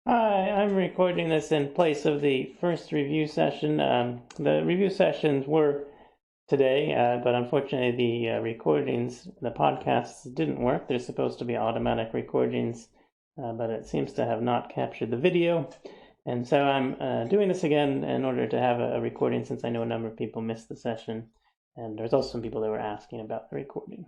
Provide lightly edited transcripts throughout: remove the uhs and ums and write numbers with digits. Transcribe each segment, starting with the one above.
Hi, I'm recording this in place of the first review session. The review sessions were today, but unfortunately the podcasts didn't work. They're supposed to be automatic recordings, but it seems to have not captured the video. And so I'm doing this again in order to have a recording, since I know a number of people missed the session. And there's also some people that were asking about the recording.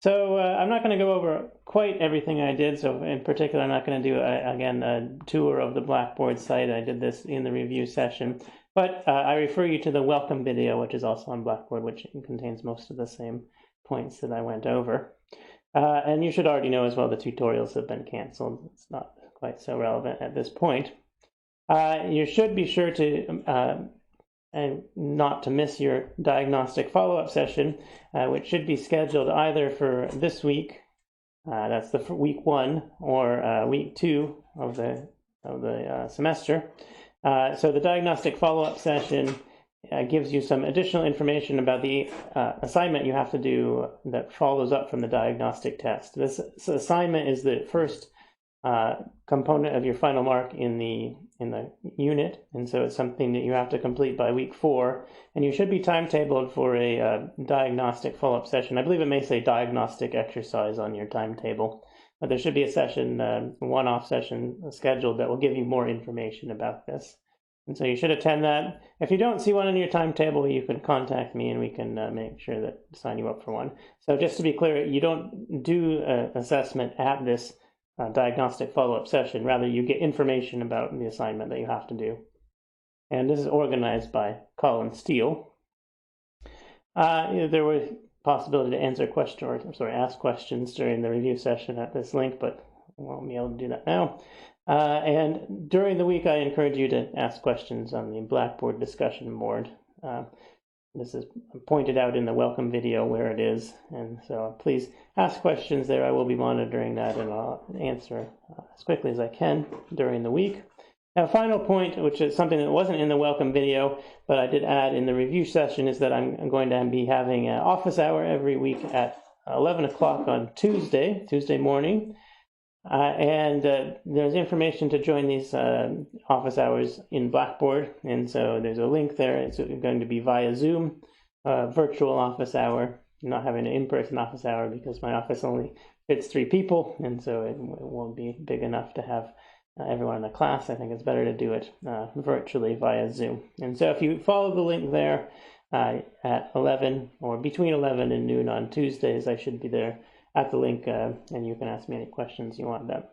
So I'm not going to go over quite everything I did. So in particular, I'm not going to do, again, a tour of the Blackboard site. I did this in the review session. But I refer you to the welcome video, which is also on Blackboard, which contains most of the same points that I went over. And you should already know as well the tutorials have been canceled. It's not quite so relevant at this point. You should be sure to and not to miss your diagnostic follow-up session, which should be scheduled either for this week, that's the week 1, or week 2 of the semester. So the diagnostic follow-up session gives you some additional information about the assignment you have to do that follows up from the diagnostic test. This assignment is the first component of your final mark in the unit, and so it's something that you have to complete by week 4, and you should be timetabled for a diagnostic follow-up session. I believe it may say diagnostic exercise on your timetable, but there should be a session, one-off session scheduled that will give you more information about this. And so you should attend that. If you don't see one in your timetable, you can contact me and we can make sure that sign you up for one. So just to be clear, you don't do an assessment at this diagnostic follow-up session. Rather, you get information about the assignment that you have to do. And this is organized by Colin Steele. There was possibility to ask questions during the review session at this link, but I won't be able to do that now. And during the week, I encourage you to ask questions on the Blackboard discussion board. This is pointed out in the welcome video where it is, and so please ask questions there. I will be monitoring that, and I'll answer as quickly as I can during the week. Now, final point, which is something that wasn't in the welcome video, but I did add in the review session, is that I'm going to be having an office hour every week at 11 o'clock on Tuesday morning. And there's information to join these office hours in Blackboard, and so there's a link there. It's going to be via Zoom, virtual office hour. I'm not having an in-person office hour because my office only fits 3 people, and so it won't be big enough to have everyone in the class. I think it's better to do it virtually via Zoom. And so if you follow the link there at 11 or between 11 and noon on Tuesdays, I should be there at the link, and you can ask me any questions you want then.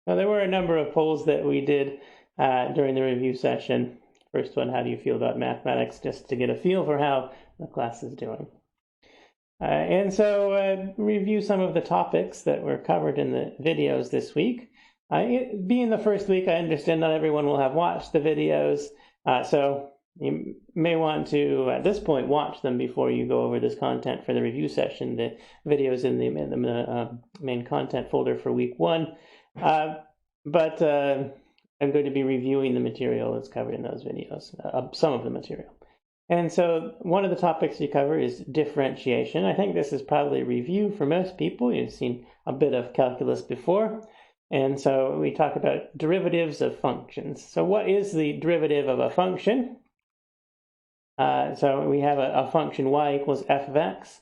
Now, there were a number of polls that we did during the review session. First one, how do you feel about mathematics, just to get a feel for how the class is doing. And so review some of the topics that were covered in the videos this week. Being the first week, I understand not everyone will have watched the videos, so you may want to, at this point, watch them before you go over this content for the review session. The videos in the main content folder for week 1. But I'm going to be reviewing the material that's covered in those videos, some of the material. And so one of the topics you cover is differentiation. I think this is probably a review for most people. You've seen a bit of calculus before. And so we talk about derivatives of functions. So what is the derivative of a function? So we have a function y equals f of x.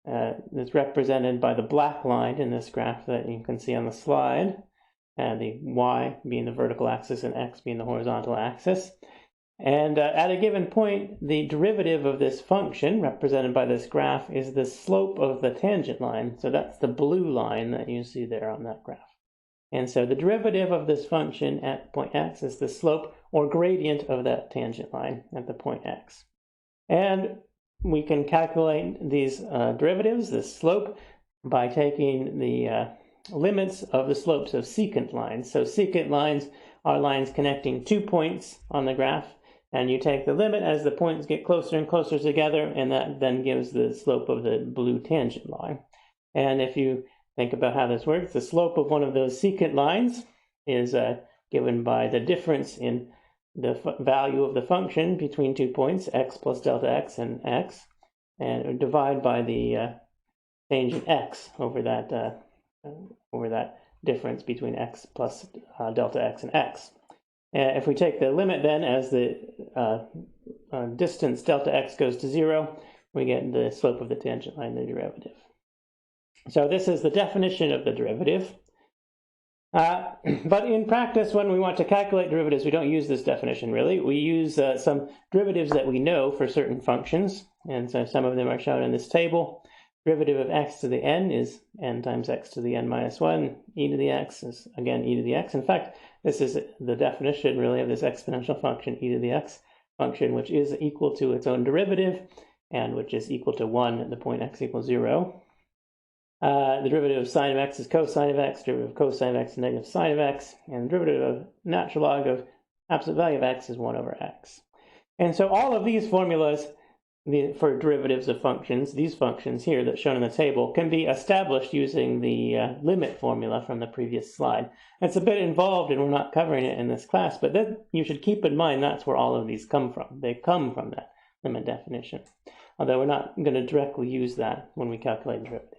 That's represented by the black line in this graph that you can see on the slide. The y being the vertical axis and x being the horizontal axis. And at a given point, the derivative of this function, represented by this graph, is the slope of the tangent line. So that's the blue line that you see there on that graph. And so the derivative of this function at point x is the slope or gradient of that tangent line at the point x. And we can calculate these derivatives, this slope, by taking the limits of the slopes of secant lines. So secant lines are lines connecting 2 points on the graph, and you take the limit as the points get closer and closer together, and that then gives the slope of the blue tangent line. And if you think about how this works, the slope of one of those secant lines is given by the difference in the value of the function between 2 points, x plus delta x and x, and divide by the tangent x over that difference between x plus delta x and x. If we take the limit then as the distance delta x goes to 0, we get the slope of the tangent line, the derivative. So this is the definition of the derivative. But in practice, when we want to calculate derivatives, we don't use this definition really. We use some derivatives that we know for certain functions, and so some of them are shown in this table. Derivative of x to the n is n times x to the n minus 1. E to the x is, again, e to the x. In fact, this is the definition, really, of this exponential function, e to the x function, which is equal to its own derivative, and which is equal to 1 at the point x equals 0. The derivative of sine of x is cosine of x, derivative of cosine of x is negative sine of x, and the derivative of natural log of absolute value of x is 1 over x. And so all of these formulas for derivatives of functions, these functions here that's shown in the table, can be established using the limit formula from the previous slide. It's a bit involved and we're not covering it in this class, but then you should keep in mind that's where all of these come from. They come from that limit definition, although we're not going to directly use that when we calculate derivatives.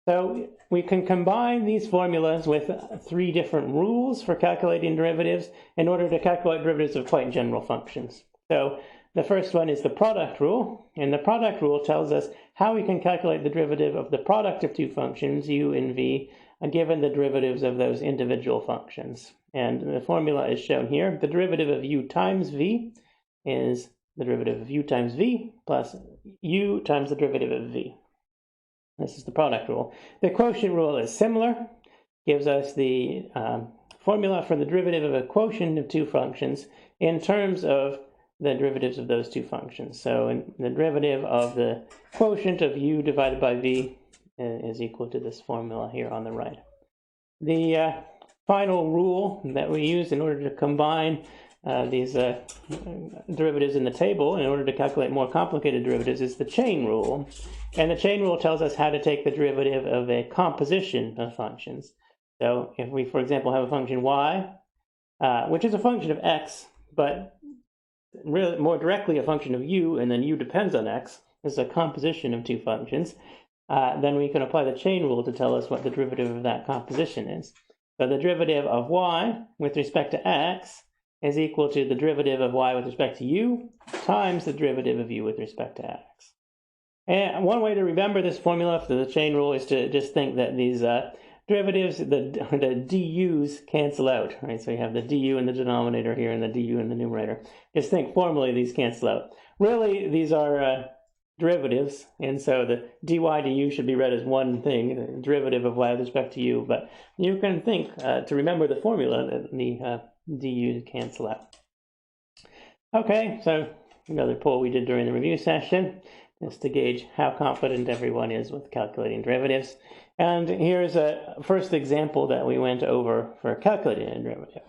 So we can combine these formulas with 3 different rules for calculating derivatives in order to calculate derivatives of quite general functions. So the first one is the product rule, and the product rule tells us how we can calculate the derivative of the product of 2 functions, u and v, given the derivatives of those individual functions. And the formula is shown here. The derivative of u times v is the derivative of u times v plus u times the derivative of v. This is the product rule. The quotient rule is similar, gives us the formula for the derivative of a quotient of 2 functions in terms of the derivatives of those 2 functions. So the derivative of the quotient of u divided by v is equal to this formula here on the right. The final rule that we use in order to combine these derivatives in the table in order to calculate more complicated derivatives is the chain rule. And the chain rule tells us how to take the derivative of a composition of functions. So if we, for example, have a function y, which is a function of x, but really more directly a function of u, and then u depends on x, is a composition of 2 functions, then we can apply the chain rule to tell us what the derivative of that composition is. So the derivative of y with respect to x is equal to the derivative of y with respect to u times the derivative of u with respect to x. And one way to remember this formula for the chain rule is to just think that these derivatives, the du's cancel out, right? So you have the du in the denominator here and the du in the numerator. Just think formally these cancel out. Really, these are derivatives, and so the dy du should be read as one thing, the derivative of y with respect to u, but you can think, to remember the formula, that the du cancel out. Okay, so another poll we did during the review session, just to gauge how confident everyone is with calculating derivatives. And here's a first example that we went over for calculating a derivative.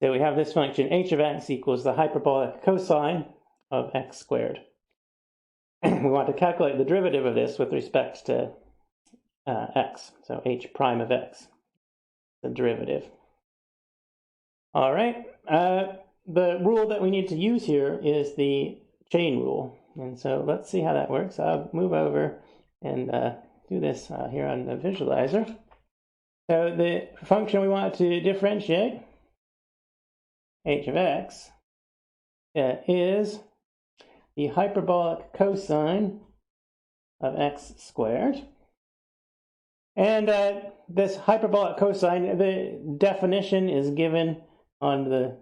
So we have this function h of x equals the hyperbolic cosine of x squared. We want to calculate the derivative of this with respect to x, so h prime of x, the derivative. All right, the rule that we need to use here is the chain rule. And so let's see how that works. I'll move over and do this here on the visualizer. So the function we want to differentiate, h of x, is the hyperbolic cosine of x squared. And this hyperbolic cosine, the definition is given on the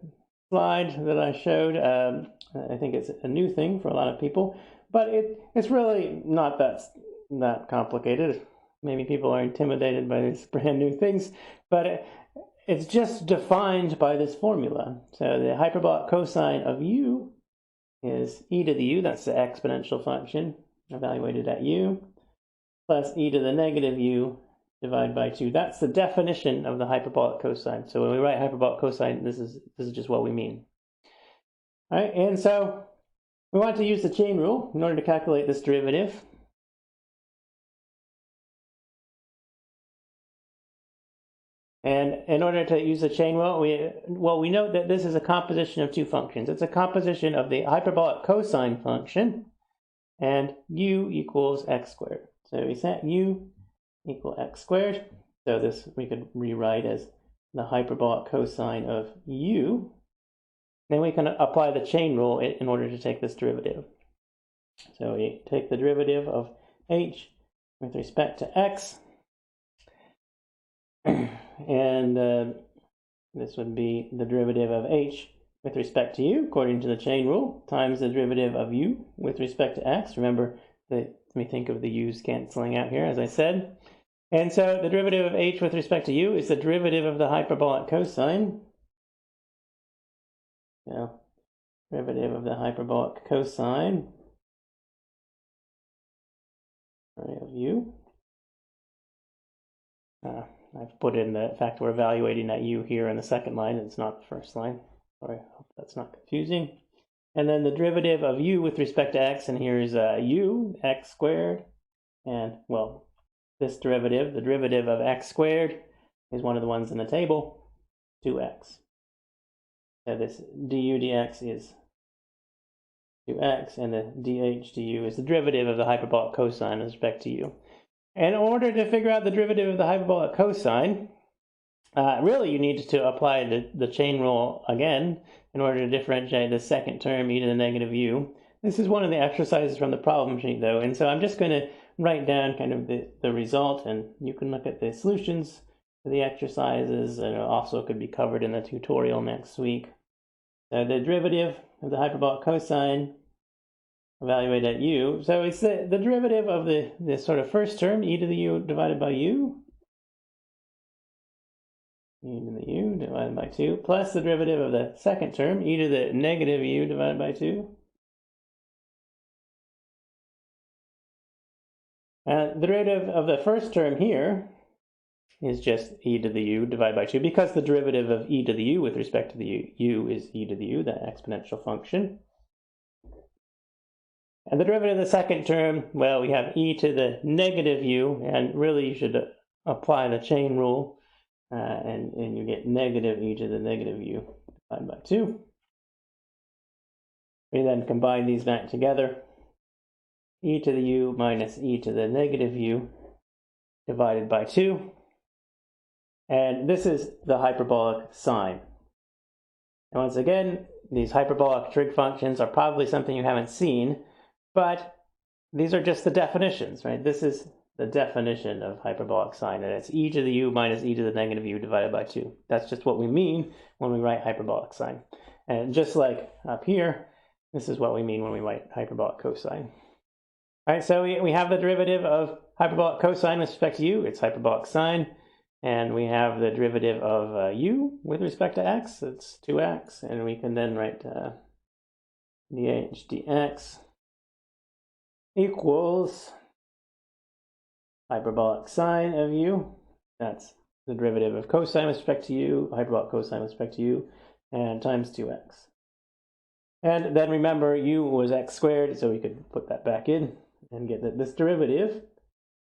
slide that I showed. I think it's a new thing for a lot of people, but it's really not that complicated. Maybe people are intimidated by these brand new things, but it's just defined by this formula. So the hyperbolic cosine of u is e to the u, that's the exponential function evaluated at u, plus e to the negative u divided by 2. That's the definition of the hyperbolic cosine. So when we write hyperbolic cosine, this is just what we mean. All right, and so we want to use the chain rule in order to calculate this derivative. And in order to use the chain rule, we note that this is a composition of 2 functions. It's a composition of the hyperbolic cosine function and u equals x squared. So we set u equal x squared. So this we could rewrite as the hyperbolic cosine of u. Then we can apply the chain rule in order to take this derivative. So we take the derivative of h with respect to x, and this would be the derivative of h with respect to u, according to the chain rule, times the derivative of u with respect to x. Remember, let me think of the u's canceling out here, as I said. And so the derivative of h with respect to u is the derivative of the hyperbolic cosine. Now, derivative of the hyperbolic cosine of u. I've put in the fact we're evaluating that u here in the second line. It's not the first line. Sorry, I hope that's not confusing. And then the derivative of u with respect to x, and here's u, x squared. And, well, this derivative, the derivative of x squared, is one of the ones in the table, 2x. So this du dx is 2x, and the dh du is the derivative of the hyperbolic cosine with respect to u. In order to figure out the derivative of the hyperbolic cosine, really you need to apply the chain rule again in order to differentiate the second term e to the negative u. This is one of the exercises from the problem sheet, though, and so I'm just going to write down kind of the result, and you can look at the solutions to the exercises, and it also could be covered in the tutorial next week. So the derivative of the hyperbolic cosine evaluated at u. So it's the derivative of the sort of first term, e to the u divided by u. E to the u divided by 2, plus the derivative of the second term, e to the negative u divided by 2. The derivative of the first term here is just e to the u divided by 2, because the derivative of e to the u with respect to the u is e to the u, that exponential function. And the derivative of the second term, well, we have e to the negative u, and really you should apply the chain rule, and you get negative e to the negative u divided by 2. We then combine these back together. E to the u minus e to the negative u divided by 2. And this is the hyperbolic sine. And once again, these hyperbolic trig functions are probably something you haven't seen, but these are just the definitions, right? This is the definition of hyperbolic sine, and it's e to the u minus e to the negative u divided by 2. That's just what we mean when we write hyperbolic sine. And just like up here, this is what we mean when we write hyperbolic cosine. All right, so we have the derivative of hyperbolic cosine with respect to u. It's hyperbolic sine. And we have the derivative of u with respect to x. It's 2x. And we can then write dh dx equals hyperbolic sine of u. That's the derivative of cosine with respect to u, hyperbolic cosine with respect to u, and times 2x. And then remember, u was x squared, so we could put that back in and get that this derivative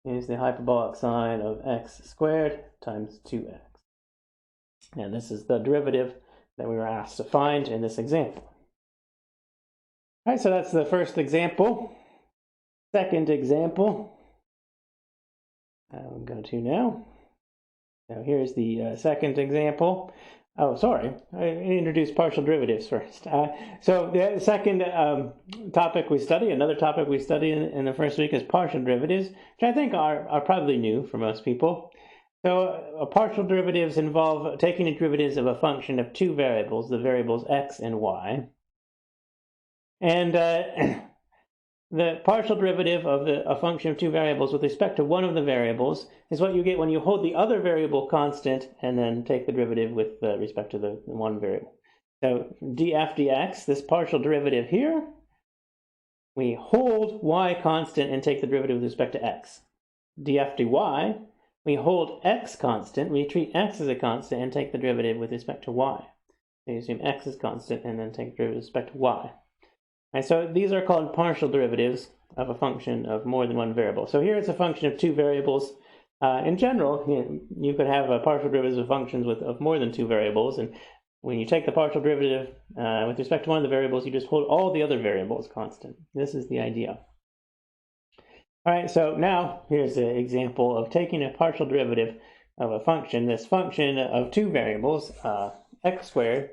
is the hyperbolic sine of x squared times 2x. And this is the derivative that we were asked to find in this example. All right, so that's the first example. Second example, I'm going to now. Now here's the second example. Oh, sorry, I introduced partial derivatives first. So the second topic we study, another topic we study in the first week, is partial derivatives, which I think are probably new for most people. So partial derivatives involve taking the derivatives of a function of two variables, the variables x and y. And the partial derivative of a function of two variables with respect to one of the variables is what you get when you hold the other variable constant and then take the derivative with respect to the one variable. So df dx, this partial derivative here, we hold y constant and take the derivative with respect to x. df dy, we hold x constant, we treat x as a constant and take the derivative with respect to y. So you assume x is constant and then take the derivative with respect to y. And so these are called partial derivatives of a function of more than one variable. So here it's a function of two variables. In general, you could have partial derivatives of functions of more than two variables. And when you take the partial derivative with respect to one of the variables, you just hold all the other variables constant. This is the idea. All right, so now here's an example of taking a partial derivative of a function, this function of two variables, cosine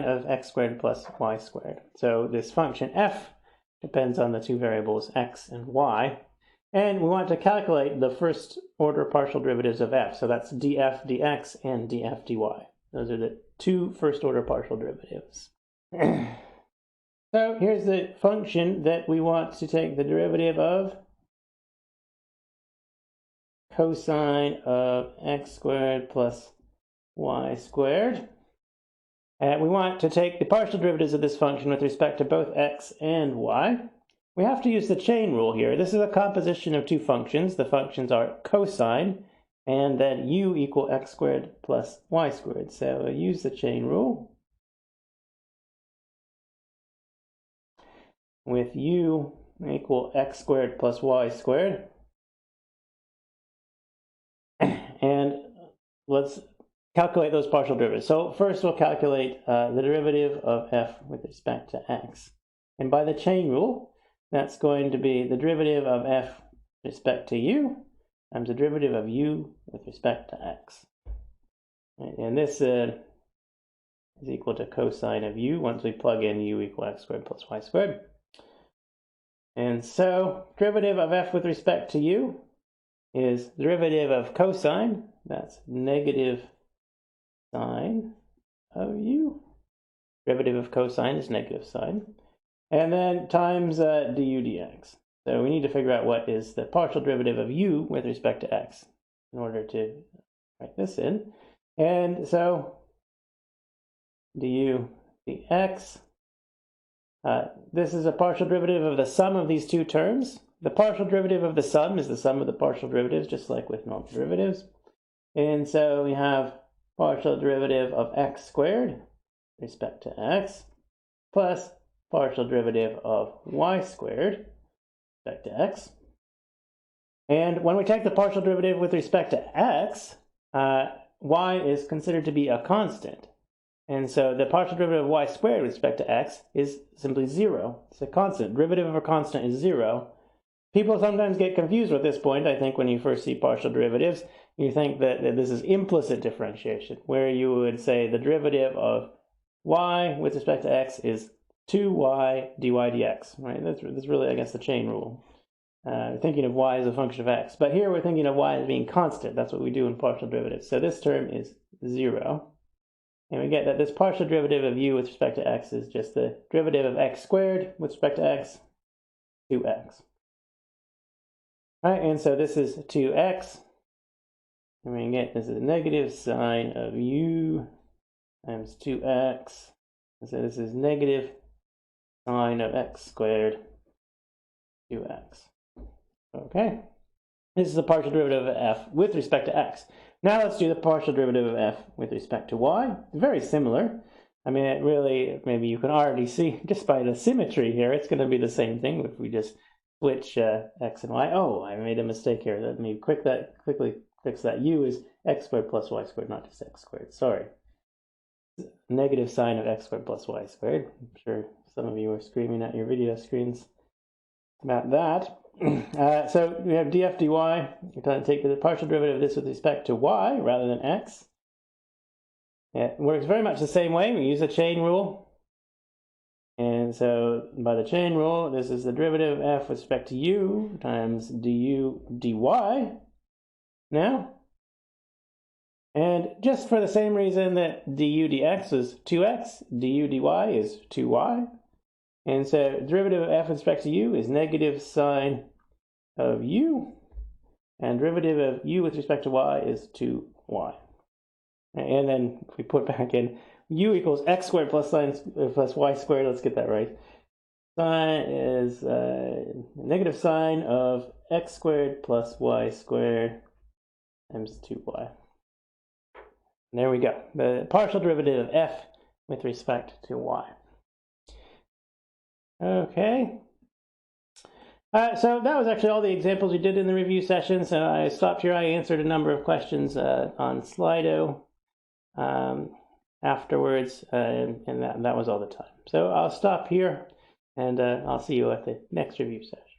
of x squared plus y squared. So this function f depends on the two variables x and y. And we want to calculate the first order partial derivatives of f. So that's df dx and df dy. Those are the two first order partial derivatives. So here's the function that we want to take the derivative of. Cosine of x squared plus y squared. And we want to take the partial derivatives of this function with respect to both x and y. We have to use the chain rule here. This is a composition of two functions. The functions are cosine and then u equal x squared plus y squared. So we'll use the chain rule with u equal x squared plus y squared. And let's calculate those partial derivatives. So first we'll calculate the derivative of f with respect to x. And by the chain rule, that's going to be the derivative of f with respect to u times the derivative of u with respect to x. And this is equal to cosine of u once we plug in u equal x squared plus y squared. And so derivative of f with respect to u is derivative of cosine, that's negative sine of u. Derivative of cosine is negative sine. And then times du dx. So we need to figure out what is the partial derivative of u with respect to x in order to write this in. And so du dx, this is a partial derivative of the sum of these two terms. The partial derivative of the sum is the sum of the partial derivatives, just like with normal derivatives. And so we have partial derivative of x squared with respect to x plus partial derivative of y squared with respect to x. And when we take the partial derivative with respect to x, y is considered to be a constant. And so the partial derivative of y squared with respect to x is simply 0. It's a constant. Derivative of a constant is 0. People sometimes get confused with this point, I think, when you first see partial derivatives. You think that this is implicit differentiation, where you would say the derivative of y with respect to x is 2y dy dx, right? That's really, I guess, the chain rule. Thinking of y as a function of x. But here we're thinking of y as being constant. That's what we do in partial derivatives. So this term is 0. And we get that this partial derivative of u with respect to x is just the derivative of x squared with respect to x, 2x. All right, and so this is 2x. And we get this is negative sine of u times 2x. And so this is negative sine of x squared, 2x. Okay. This is the partial derivative of f with respect to x. Now let's do the partial derivative of f with respect to y. Very similar. I mean, it really, maybe you can already see just by the symmetry here, it's going to be the same thing if we just switch x and y. Oh, I made a mistake here. Let me quickly fix that. U is x squared plus y squared, not just x squared. Sorry. Negative sine of x squared plus y squared. I'm sure some of you are screaming at your video screens about that. So we have df dy. We're going to take the partial derivative of this with respect to y rather than x. It works very much the same way. We use a chain rule. And so by the chain rule, this is the derivative of f with respect to u times du dy now. And just for the same reason that du dx is 2x, du dy is 2y. And so derivative of f with respect to u is negative sine of u. And derivative of u with respect to y is 2y. And then if we put back in u equals x squared plus y squared, let's get that right. Sine is negative sine of x squared plus y squared times 2y. And there we go. The partial derivative of f with respect to y. Okay. So that was actually all the examples we did in the review session. So I stopped here. I answered a number of questions on Slido afterwards, and that was all the time. So I'll stop here, and I'll see you at the next review session.